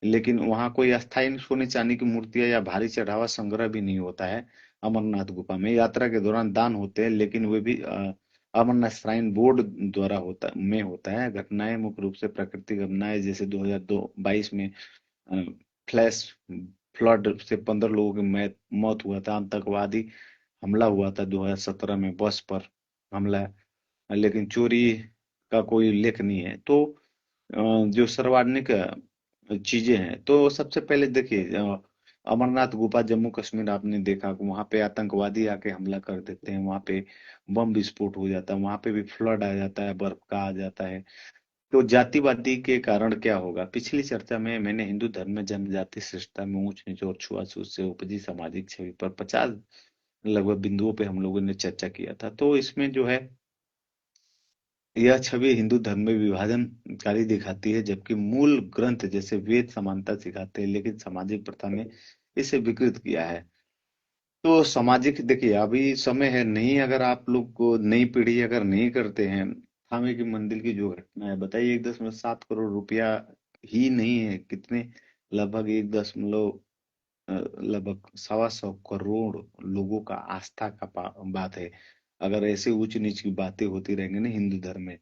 लेकिन वहां कोई अस्थायी सोने चांदी की मूर्तियां या भारी चढ़ावा संग्रह भी नहीं होता है। अमरनाथ गुफा में यात्रा के दौरान दान होते हैं, लेकिन वे भी अमरनाथ श्राइन बोर्ड द्वारा होता है। घटनाएं मुख्य रूप से प्राकृतिक घटनाएं, जैसे 2022 में फ्लैश फ्लड से 15 लोगों की मौत हुआ था। आतंकवादी हमला हुआ था 2017 में, बस पर हमला। लेकिन चोरी का कोई उल्लेख नहीं है। तो जो सर्वाधिक चीजें हैं, तो सबसे पहले देखिए अमरनाथ गुफा जम्मू कश्मीर, आपने देखा कि वहां पे आतंकवादी आके हमला कर देते हैं, वहां पे बम विस्फोट हो जाता है, वहां पे भी फ्लड आ जाता है, बर्फ का आ जाता है। तो जातिवादी के कारण क्या होगा? पिछली चर्चा में मैंने हिंदू धर्म में जनजाति श्रेष्ठता में ऊंच नीच और छुआछूत से उपजी सामाजिक छवि पर 50 लगभग बिंदुओं पे हम लोगों ने चर्चा किया था। तो इसमें जो है यह छवि हिंदू धर्म में विभाजनकारी दिखाती है, जबकि मूल ग्रंथ जैसे वेद समानता सिखाते हैं, लेकिन सामाजिक प्रथा ने इसे विकृत किया है। तो सामाजिक देखिए अभी समय है नहीं, अगर आप लोग को नई पीढ़ी अगर नहीं करते हैं, थावे के मंदिर की जो घटना है, बताइए 1.7 करोड़ रुपया ही नहीं है, कितने, लगभग 1.15 करोड़ लोगों का आस्था का बात है। अगर ऐसे ऊंच नीच की बातें होती रहेंगी ना हिंदू धर्म में,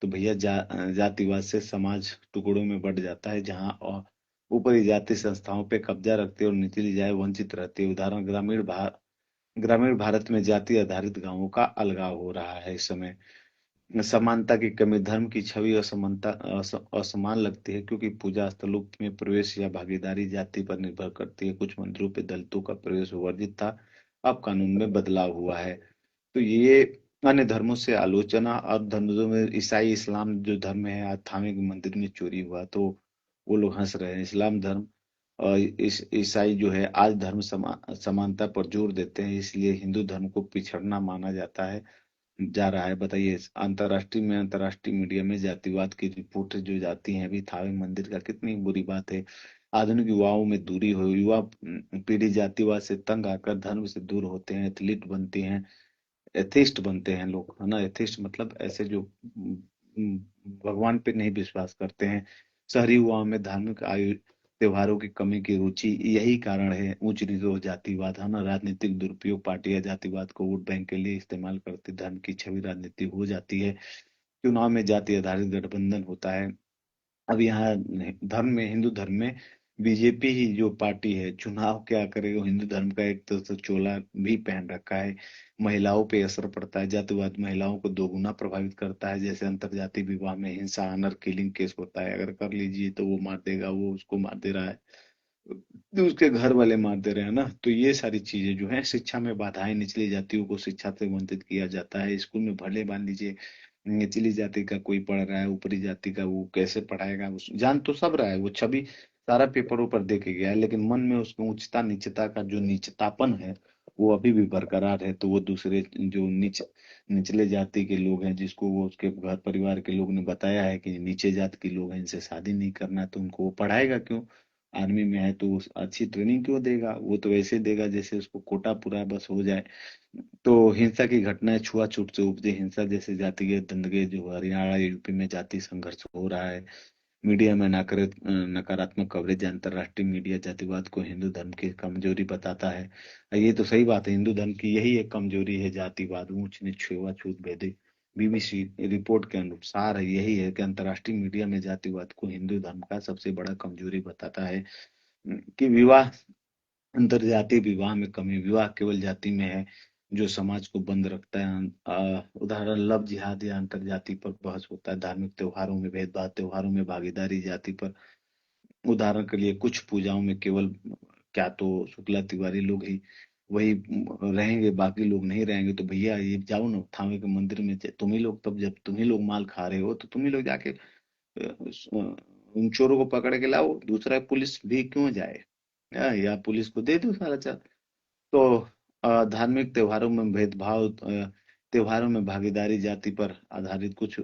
तो भैया जातिवाद से समाज टुकड़ों में बंट जाता है, जहाँ ऊपरी जाति संस्थाओं पे कब्जा रखते हैं और निचली जाए वंचित रहती है। उदाहरण ग्रामीण भारत में जाति आधारित गांवों का अलगाव हो रहा है इस समय। समानता की कमी, धर्म की छवि असमान लगती है, क्योंकि पूजा स्थलों में प्रवेश या भागीदारी जाति पर निर्भर करती है। कुछ मंदिरों पे दलितों का प्रवेश वर्जित था, अब कानून में बदलाव हुआ है। तो ये अन्य धर्मों से आलोचना, और धर्मों में ईसाई इस्लाम जो धर्म है, आज थावे के मंदिर में चोरी हुआ तो वो लोग हंस रहे हैं। इस्लाम धर्म और इस ईसाई जो है आज धर्म समानता पर जोर देते हैं, इसलिए हिंदू धर्म को पिछड़ना माना जाता है जा रहा है। बताइए अंतर्राष्ट्रीय मीडिया में जातिवाद की रिपोर्ट जो जाती हैं अभी थावे मंदिर का, कितनी बुरी बात है। आधुनिक युवाओं में दूरी हो, युवा पीढ़ी जातिवाद से तंग आकर धर्म से दूर होते हैं, एथलीट बनते हैं, एथिस्ट बनते हैं लोग, है ना। एथिस्ट मतलब ऐसे जो भगवान पे नहीं विश्वास करते हैं। शहरी युवाओं में धार्मिक आयु त्योहारों की कमी की रुचि, यही कारण है। ऊंच नीच और जातिवाद, है ना। राजनीतिक दुरुपयोग, पार्टियां जातिवाद को वोट बैंक के लिए इस्तेमाल करती, धर्म की छवि राजनीति हो जाती है। चुनाव में जाति आधारित गठबंधन होता है। अब यहाँ धर्म में, हिंदू धर्म में बीजेपी ही जो पार्टी है, चुनाव क्या करेगा? हिंदू धर्म का एक तो चोला भी पहन रखा है। महिलाओं पे असर पड़ता है, जातिवाद महिलाओं को दोगुना प्रभावित करता है। जैसे अंतरजातीय विवाह में हिंसा, ऑनर किलिंग केस होता है, अगर कर लीजिए तो वो मार देगा, वो उसको मार दे रहा है, तो उसके घर वाले मार दे रहे हैं ना। तो ये सारी चीजें जो है, शिक्षा में बाधाएं, निचली जातियों को शिक्षा से वंचित किया जाता है। स्कूल में भले मान लीजिए निचली जाति का कोई पढ़ रहा है, ऊपरी जाति का वो कैसे पढ़ाएगा? जान तो सब रहा है, वो छवि सारा पेपरों पर देखे गया है, लेकिन मन में उसको उच्चता नीचता का जो नीचतापन है, वो अभी भी बरकरार है। तो वो दूसरे जो निचले जाति के लोग हैं, जिसको वो उसके घर परिवार के लोग ने बताया है कि नीचे जाति के लोग हैं, इनसे शादी नहीं करना, तो उनको वो पढ़ाएगा क्यों? आर्मी में है तो अच्छी ट्रेनिंग क्यों देगा? वो तो वैसे देगा जैसे उसको कोटा पूरा बस हो जाए। तो हिंसा की घटनाएं, छुआछूत से उपजे हिंसा, जैसे जातीय दंगे जो हरियाणा यूपी में जाति संघर्ष हो रहा है, मीडिया में नकारात्मक कवरेज, अंतर्राष्ट्रीय मीडिया जातिवाद को हिंदू धर्म की कमजोरी बताता है। ये तो सही बात है, हिंदू धर्म की यही एक कमजोरी है, जातिवाद, ऊंच नीच, छुआछूत, भेदे। बीबीसी रिपोर्ट के अनुसार यही है कि अंतर्राष्ट्रीय मीडिया में जातिवाद को हिंदू धर्म का सबसे बड़ा कमजोरी बताता है। कि विवाह, अंतरजातीय विवाह में कमी, विवाह केवल जाति में है जो समाज को बंद रखता है। उदाहरण लव जिहाद या अंतरजाति पर बहस होता है। धार्मिक त्योहारों में भेदभाव, त्योहारों में भागीदारी जाति पर। उदाहरण के लिए कुछ पूजाओं में केवल क्या तो शुक्ला तिवारी लोग ही वही रहेंगे, बाकी लोग नहीं रहेंगे। तो भैया ये जाओ ना थावे के मंदिर में, तुम ही लोग, तब जब तुम ही लोग माल खा रहे हो तो तुम ही लोग जाके उन चोरों को पकड़ के लाओ, दूसरा पुलिस भी क्यों जाए? या पुलिस को दे दो सारा चाल। तो धार्मिक त्योहारों में भेदभाव, त्योहारों में भागीदारी जाति पर आधारित कुछ,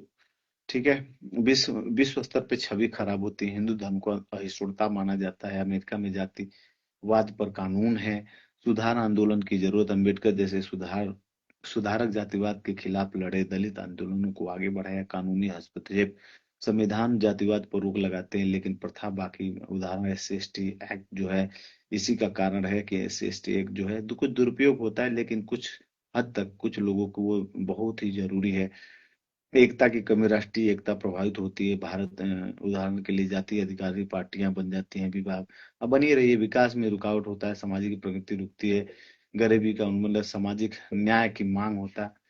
ठीक है। विश्व विश्व स्तर पे छवि खराब होती है, हिंदू धर्म को अहिंसुरता माना जाता है। अमेरिका में जातिवाद पर कानून है। सुधार आंदोलन की जरूरत, अम्बेडकर जैसे सुधारक जातिवाद के खिलाफ लड़े, दलित आंदोलनों को आगे बढ़ाया, कानूनी हस्तक्षेप। संविधान जातिवाद पर रोक लगाते हैं लेकिन प्रथा बाकी। उदाहरण SC/ST एक्ट जो है, इसी का कारण है कि SC/ST एक्ट जो है कुछ दुरुपयोग होता है, लेकिन कुछ हद तक कुछ लोगों को वो बहुत ही जरूरी है। एकता की कमी, राष्ट्रीय एकता प्रभावित होती है। भारत उदाहरण के लिए जातीय अधिकारी पार्टियां बन जाती हैं, विभाग अब बनी रही है, विकास में रुकावट होता है, सामाजिक प्रगति रुकती है, गरीबी का उन्मूलन, सामाजिक न्याय की मांग होता है।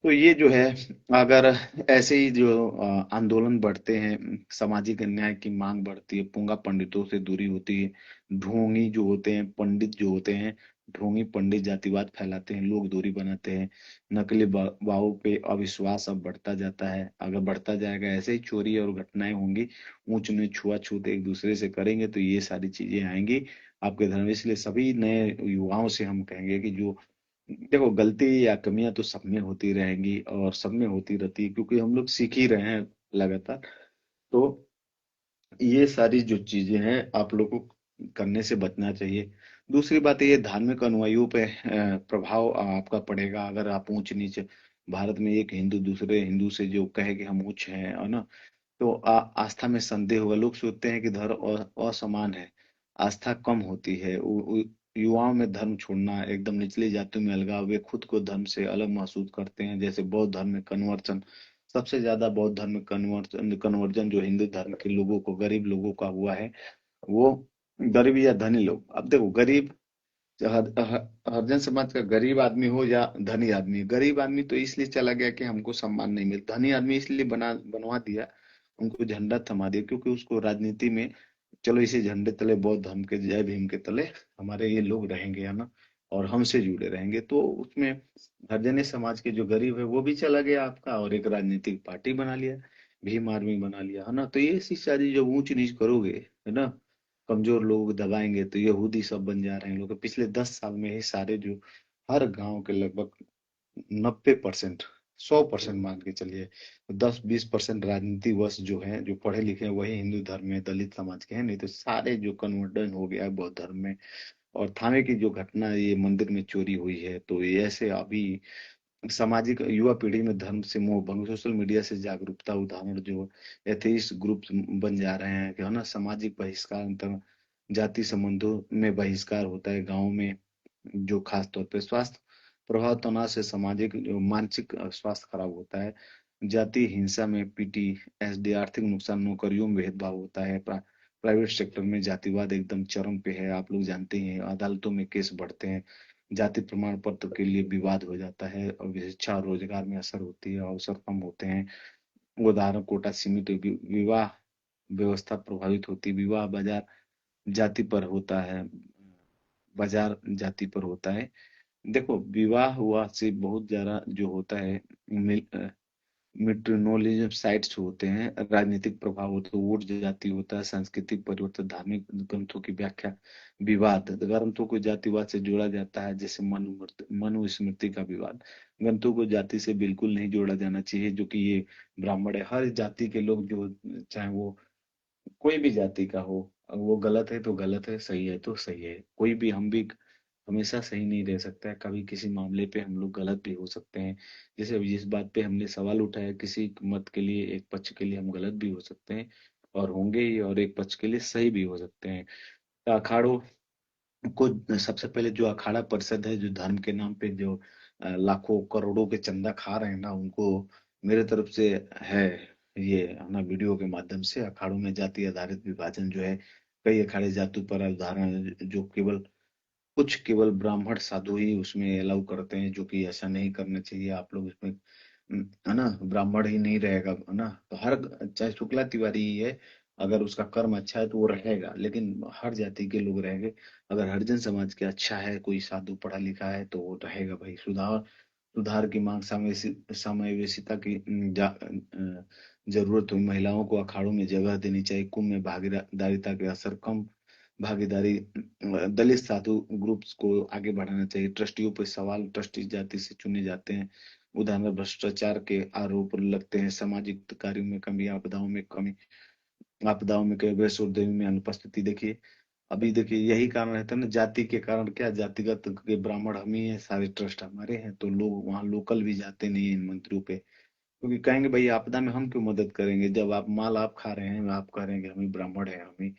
तो ये जो है, अगर ऐसे ही जो आंदोलन बढ़ते हैं, सामाजिक न्याय की मांग बढ़ती है, पूंगा पंडितों से दूरी होती है। ढोंगी जो होते हैं, पंडित जो होते हैं, ढोंगी पंडित जातिवाद फैलाते हैं, लोग दूरी बनाते हैं। नकली वावों पे अविश्वास अब बढ़ता जाता है, अगर बढ़ता जाएगा ऐसे ही चोरी और घटनाएं होंगी, ऊंच नीच छुआछूत एक दूसरे से करेंगे तो ये सारी चीजें आएंगी आपके धर्म। इसलिए सभी नए युवाओं से हम कहेंगे कि जो, देखो गलती या कमियां तो सब में होती रहेंगी और सब में होती रहती है, क्योंकि हम लोग सीख ही रहे हैं लगातार। तो ये सारी जो चीजें हैं आप लोगों को करने से बचना चाहिए। दूसरी बात ये, धार्मिक अनुयायियों पे प्रभाव आपका पड़ेगा अगर आप ऊंच नीच, भारत में एक हिंदू दूसरे हिंदू से जो कहे कि हम उच्च हैं, है ना, तो आस्था में संदेह होगा। लोग सोचते हैं कि धर्म असमान है, आस्था कम होती है। युवाओं में धर्म छोड़ना, एकदम निचली जातियों में अलगाव, वे खुद को धर्म से अलग महसूस करते हैं। जैसे बौद्ध धर्म में कन्वर्जन, सबसे ज्यादा बौद्ध धर्म में कन्वर्जन कन्वर्जन जो हिंदू धर्म के लोगों को, गरीब लोगों का हुआ है, वो गरीब या धनी लोग। अब देखो गरीब, हरिजन समाज का गरीब आदमी हो या धनी आदमी, गरीब आदमी तो इसलिए चला गया कि हमको सम्मान नहीं मिलता, धनी आदमी इसलिए बनवा दिया, उनको झंडा थमा दिया, क्योंकि उसको राजनीति में, चलो इसी झंडे तले, बौद्ध धर्म के जय भीम के तले हमारे ये लोग रहेंगे, है ना, और हमसे जुड़े रहेंगे। तो उसमें हरिजन समाज के जो गरीब है वो भी चला गया आपका, और एक राजनीतिक पार्टी बना लिया, भीम आर्मी बना लिया, है ना। तो ये ऐसी सारी जब ऊंच नीच करोगे, है ना, कमजोर लोगों को दबाएंगे, तो यहूदी सब बन जा रहे हैं लोग। पिछले 10 साल में ही सारे जो, हर गांव के लगभग 90%, 100% मान के चलिए, 10-20% राजनीति वश जो है, जो पढ़े लिखे हैं वही हिंदू धर्म में, दलित समाज के हैं, नहीं तो सारे जो कन्वर्जन हो गया है बौद्ध धर्म में। और थाने की जो घटना, ये मंदिर में चोरी हुई है, तो ये ऐसे अभी सामाजिक युवा पीढ़ी में धर्म से मोह भंग, सोशल मीडिया से जागरूकता, उदाहरण जो एथेइस्ट ग्रुप बन जा रहे हैं कि, है ना, सामाजिक बहिष्कार, अंतर जाति संबंधों में बहिष्कार होता है गाँव में, जो खास तौर पे स्वास्थ्य प्रभाव, तनाव से सामाजिक जो मानसिक स्वास्थ्य खराब होता है। जाति हिंसा में PTSD, आर्थिक नुकसान, नौकरियों में भेदभाव होता है। प्राइवेट सेक्टर में जातिवाद एकदम चरम पे है, आप लोग जानते ही हैं, अदालतों में केस बढ़ते हैं, जाति प्रमाण पत्र के लिए विवाद हो जाता है, और शिक्षा और रोजगार में असर होती है, अवसर कम होते हैं। उदाहरण कोटा सीमित, विवाह व्यवस्था प्रभावित होती है, विवाह बाजार जाति पर होता है, बाजार जाति पर होता है। देखो विवाह हुआ से बहुत ज्यादा जो होता है, मेट्रोनोलिज्म साइट्स होते हैं, राजनीतिक प्रभाव होता है, वोट जाति होता है, सांस्कृतिक परिवर्तन, धार्मिक ग्रंथों की व्याख्या, विवाद, ग्रंथों को जातिवाद से जोड़ा जाता है, जैसे मनुस्मृति का विवाद। ग्रंथों को जाति से बिल्कुल नहीं जोड़ा जाना चाहिए, जो कि ये ब्राह्मण है, हर जाति के लोग जो, चाहे वो कोई भी जाति का हो, वो गलत है तो गलत है, सही है तो सही है। कोई भी, हम भी हमेशा सही नहीं रह सकता है, कभी किसी मामले पे हम लोग गलत भी हो सकते हैं। जैसे अभी जिस बात पे हमने सवाल उठाया, किसी मत के लिए, एक पक्ष के लिए हम गलत भी हो सकते हैं। और होंगे ही, और एक पक्ष के लिए सही भी हो सकते हैं। अखाड़ों को सबसे पहले जो अखाड़ा परिषद है, जो धर्म के नाम पे जो लाखों करोड़ों के चंदा खा रहे हैं ना, उनको मेरे तरफ से है ये है ना, वीडियो के माध्यम से अखाड़ों में जाति आधारित विभाजन जो है, कई अखाड़े जाति पर उदाहरण है, जो केवल ब्राह्मण साधु ही उसमें अलाउ करते हैं, जो कि ऐसा नहीं करना चाहिए। आप लोग इसमें है ना, ब्राह्मण ही नहीं रहेगा है ना, तो हर, चाहे शुक्ला तिवारी ही है, अगर उसका कर्म अच्छा है तो वो रहेगा, लेकिन हर जाति के लोग रहेंगे। अगर हरिजन समाज के अच्छा है, कोई साधु पढ़ा लिखा है, तो वो रहेगा भाई। सुधार सुधार की मांग, समावेशिता की जरूरत हुई, महिलाओं को अखाड़ों में जगह देनी चाहिए, कुंभ में भागीदारिता के असर कम, भागीदारी, दलित साधु ग्रुप्स को आगे बढ़ाना चाहिए, ट्रस्टियों पर सवाल, ट्रस्टी जाति से चुने जाते हैं, उदाहरण भ्रष्टाचार के आरोप लगते हैं, सामाजिक कार्यों में कमी, आपदाओं में कई वैश्योद्यमी में अनुपस्थिति। देखिए, अभी देखिए यही कारण रहता है ना, जाति के कारण, क्या जातिगत के ब्राह्मण हम ही है, सारे ट्रस्ट हमारे हैं, तो लोग वहाँ लोकल भी जाते नहीं है इन मंत्रियों पे, क्योंकि कहेंगे भाई आपदा में हम क्यों मदद करेंगे, जब आप माल आप खा रहे हैं, आप कह रहे हैं कि हम ही ब्राह्मण है, हम ही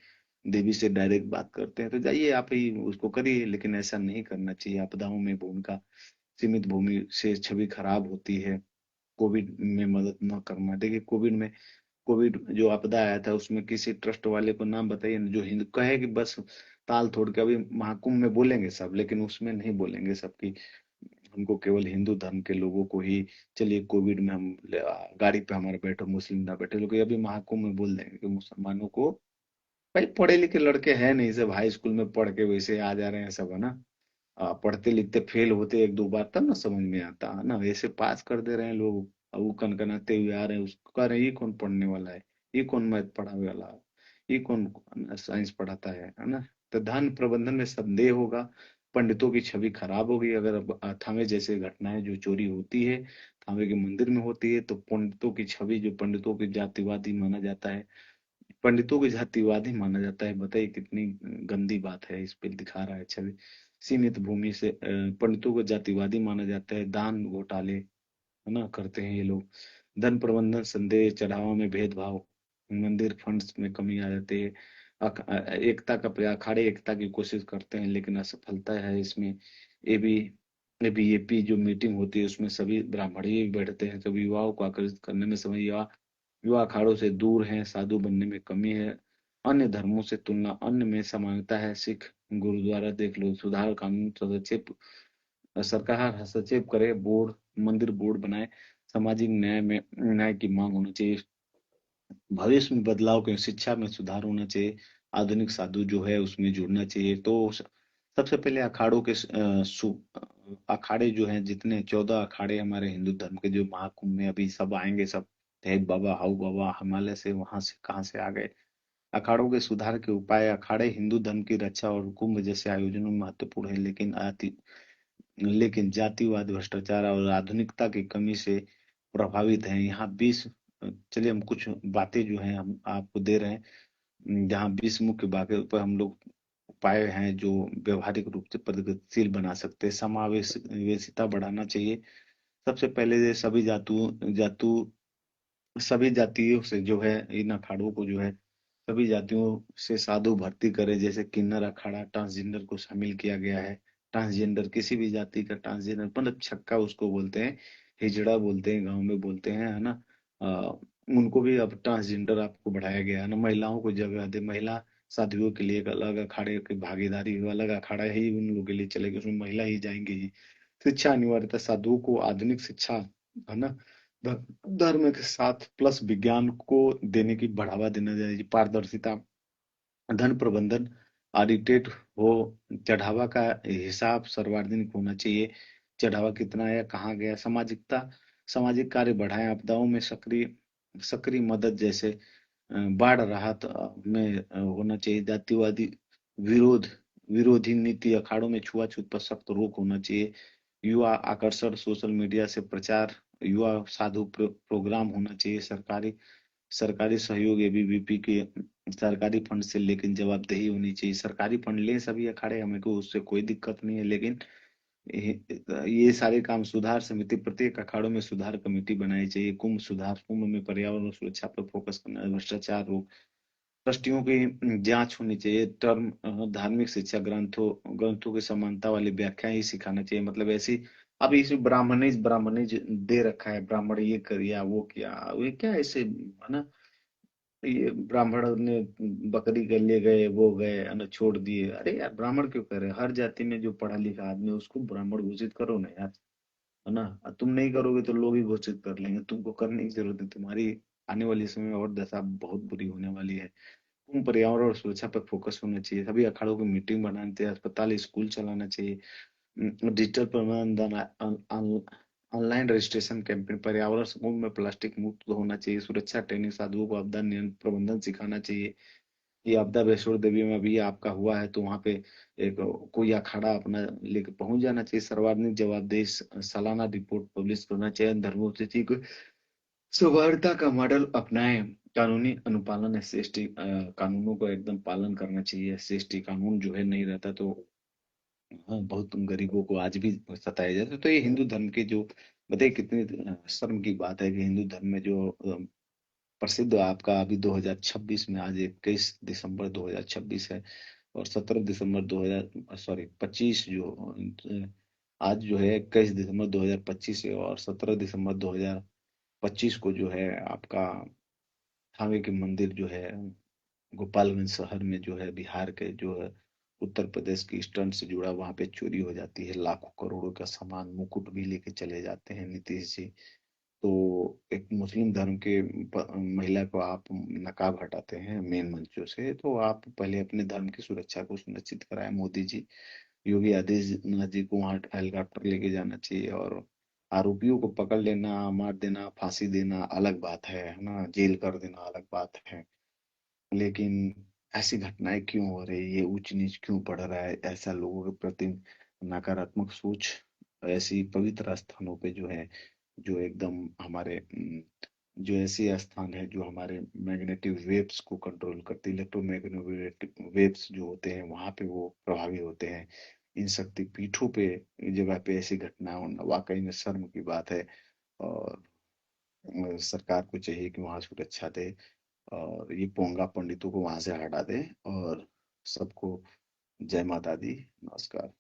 देवी से डायरेक्ट बात करते हैं, तो जाइए आप ही उसको करिए। लेकिन ऐसा नहीं करना चाहिए। आपदाओं में भूमिका, सीमित भूमि से छवि खराब होती है, कोविड में मदद न करना। देखिए कोविड जो आपदा आया था, उसमें किसी ट्रस्ट वाले को नाम बताइए ना, जो हिंदू कहे कि बस ताल तोड़ के अभी महाकुंभ में बोलेंगे सब, लेकिन उसमें नहीं बोलेंगे सबकी, हमको केवल हिंदू धर्म के लोगों को ही, चलिए कोविड में हम गाड़ी पे हमारे बैठो, मुस्लिम ना बैठे, लोग अभी महाकुंभ में बोल देंगे कि मुसलमानों को, भाई पढ़े लिखे लड़के हैं नहीं, सब हाई स्कूल में पढ़ के वैसे आ जा रहे हैं सब, है ना। पढ़ते लिखते फेल होते एक दो बार तब ना समझ में आता है ना, वैसे पास कर दे रहे हैं लोग। अब वो कनकनाते हुए आ रहे हैं, उसको कह रहे हैं ये कौन पढ़ने वाला है, ये कौन मैथ पढ़ाने वाला है, ये कौन साइंस पढ़ाता है ना। तो धन प्रबंधन में संदेह होगा, पंडितों की छवि खराब होगी। अगर अब थावे जैसे घटनाएं जो चोरी होती है, थावे के मंदिर में होती है, तो पंडितों की छवि, जो पंडितों की जातिवादी माना जाता है, पंडितों को जातिवादी माना जाता है, बताइए कितनी गंदी बात है। इस पे दिखा रहा है छवि, सीमित भूमि से पंडितों को जातिवादी माना जाता है, दान घोटाले है ना करते हैं ये लोग, धन प्रबंधन संदेह, चढ़ावा में भेदभाव, मंदिर फंड्स में कमी आ जाती है, एकता का प्रयास, अखाड़े एकता की कोशिश करते हैं लेकिन असफलता है इसमें। ए बी एबीएपी जो मीटिंग होती है, उसमें सभी ब्राह्मण ही बैठते हैं, तो युवाओं को आकर्षित करने में समय, युवा अखाड़ों से दूर हैं, साधु बनने में कमी है, अन्य धर्मों से तुलना, अन्य में समानता है, सिख गुरुद्वारा देख लो, सुधार कानून, हस्तक्षेप, सरकार हस्तक्षेप करे, बोर्ड, मंदिर बोर्ड बनाए, सामाजिक न्याय की मांग होनी चाहिए, भविष्य में बदलाव के, शिक्षा में सुधार होना चाहिए, आधुनिक साधु जो है उसमें जुड़ना चाहिए। तो सबसे पहले अखाड़ों के अखाड़े जो हैं, जितने 14 अखाड़े हमारे हिंदू धर्म के, जो महाकुंभ में अभी सब आएंगे, सब तेग बाबा, हाउ बाबा, हिमालय से, वहां से कहाँ से आ गए। अखाड़ों के सुधार के उपाय, अखाड़े हिंदू धर्म की रक्षा और कुंभ जैसे आयोजनों में महत्वपूर्ण है, लेकिन जातिवाद, भ्रष्टाचार और आधुनिकता की कमी से प्रभावित हैं। यहाँ 20, चलिए हम कुछ बातें जो हैं हम आपको दे रहे हैं, जहाँ 20 मुख्य बातें पर हम लोग उपाय हैं जो व्यवहारिक रूप से प्रगतिशील बना सकते हैं। समावेशिता बढ़ाना चाहिए। सबसे पहले ये सभी जातियों से जो है, इन अखाड़ों को जो है, सभी जातियों से साधु भर्ती करे, जैसे किन्नर अखाड़ा, ट्रांसजेंडर को शामिल किया गया है। ट्रांसजेंडर किसी भी जाति का ट्रांसजेंडर, मतलब छक्का उसको बोलते हैं, हिजड़ा बोलते हैं, गांव में बोलते हैं, है ना। उनको भी अब ट्रांसजेंडर आपको बढ़ाया गया है ना। महिलाओं को जगह दे, महिला साधुओं के लिए एक अलग अखाड़े की भागीदारी, अलग अखाड़ा ही उन लोगों के लिए चलेगा, उसमें महिला ही जाएंगी ही। शिक्षा अनिवार्यता, साधुओं को आधुनिक शिक्षा, है ना, धर्म के साथ प्लस विज्ञान को देने की बढ़ावा देना चाहिए। पारदर्शिता, धन प्रबंधन ऑडिटेड हो, चढ़ावा का हिसाब सार्वजनिक होना चाहिए, चढ़ावा कितना आया, कहाँ गया। सामाजिकता, सामाजिक कार्य बढ़ाएं, आपदाओं में सक्रिय सक्रिय मदद, जैसे बाढ़ राहत में होना चाहिए। जातिवादी विरोध विरोधी नीति, अखाड़ों में छुआछूत पर सख्त रोक होना चाहिए। युवा आकर्षण, सोशल मीडिया से प्रचार, युवा साधु प्रोग्राम होना चाहिए। सरकारी सरकारी सहयोग, एबीवीपी के सरकारी फंड से, लेकिन जवाबदेही होनी चाहिए। सरकारी फंड ले सभी अखाड़े, हमें को उससे कोई दिक्कत नहीं है, लेकिन ये सारे काम, सुधार समिति, प्रत्येक अखाड़ों में सुधार कमेटी बनाई चाहिए। कुंभ में पर्यावरण सुरक्षा पर फोकस करना, भ्रष्टाचार रोक, ट्रस्टियों की जांच होनी चाहिए। टर्म धार्मिक शिक्षा ग्रंथों ग्रंथों की समानता वाली व्याख्या ही सिखाना चाहिए। मतलब ऐसी अब इस ब्राह्मणिज ब्राह्मणिज दे रखा है, ब्राह्मण ये किया वो किया, ये क्या ऐसे है ना। ये ब्राह्मण ने बकरी के ले गए, वो गए है ना, छोड़ दिए। अरे यार ब्राह्मण क्यों करे? हर जाति में जो पढ़ा लिखा आदमी है, उसको ब्राह्मण घोषित करो ना यार, है ना। तुम नहीं करोगे तो लोग ही घोषित कर लेंगे, तुमको करने की जरूरत है। तुम्हारी आने वाले समय में और दशा बहुत बुरी होने वाली है। तुम पर्यावरण और सुरक्षा पर फोकस होना चाहिए। सभी अखाड़ों की मीटिंग बनानी चाहिए, अस्पताल स्कूल चलाना चाहिए। डिजिटल प्रबंधन, ऑनलाइन रजिस्ट्रेशन कैंपेन, पर्यावरण समूह में प्लास्टिक मुक्त होना चाहिए। सुरक्षा ट्रेनिंग, साधुओं को आपदा नियंत्रण प्रबंधन सिखाना चाहिए। ये आपदा वैष्णो देवी में अभी आपका हुआ है, तो वहां पे एक कोई अखाड़ा अपना लेके पहुंच जाना चाहिए। सर्वाधिक जवाबदेही सालाना रिपोर्ट पब्लिश करना चाहिए। धर्मों को सौहार्दता का मॉडल अपनाएं। कानूनी अनुपालन, एस सी एस टी कानूनों को एकदम पालन करना चाहिए। एस सी एस टी कानून जो है नहीं रहता तो हाँ, बहुत गरीबों को आज भी सताया जाता है। तो ये हिंदू धर्म के जो बताइए कितनी शर्म की बात है कि हिंदू धर्म में जो प्रसिद्ध आपका अभी 2026 में, आज 21 दिसंबर 2026 है, और 17 दिसंबर 2000 सॉरी 25 जो आज जो है 21 दिसंबर 2025 है, और 17 दिसंबर 2025 को जो है आपका थावे के मंदिर जो है गोपालगंज शहर में जो है, बिहार के जो है उत्तर प्रदेश की ईस्टर्न से जुड़ा, वहां पे चोरी हो जाती है। लाखों करोड़ों का सामान, मुकुट भी लेके चले जाते हैं नीतीश जी। तो एक मुस्लिम धर्म के महिला को आप नकाब हटाते हैं मेन मंचों से, तो आप पहले अपने धर्म की सुरक्षा को सुनिश्चित कराएं मोदी जी। योगी आदित्यनाथ जी को वहां हेलीकॉप्टर लेके जाना चाहिए, और आरोपियों को पकड़ लेना, मार देना, फांसी देना अलग बात है ना, जेल कर देना अलग बात है। लेकिन ऐसी घटनाएं क्यों हो रही है? ये ऊंच नीच क्यों बढ़ रहा है? ऐसा लोगों के प्रति नकारात्मक सोच ऐसी पवित्र स्थानों पे जो है, जो एकदम हमारे जो ऐसे स्थान है जो हमारे मैग्नेटिक वेव्स को कंट्रोल करते, इलेक्ट्रोमैग्नेटिक वेव्स जो होते हैं वहां पे वो प्रभावी होते हैं। इन शक्ति पीठों पे, इस जगह पे ऐसी घटना होना वाकई में शर्म की बात है। और सरकार को चाहिए कि वहां सुरक्षा दे, और ये पोंगा पंडितों को वहां से हटा दे। और सबको जय माता दी, नमस्कार।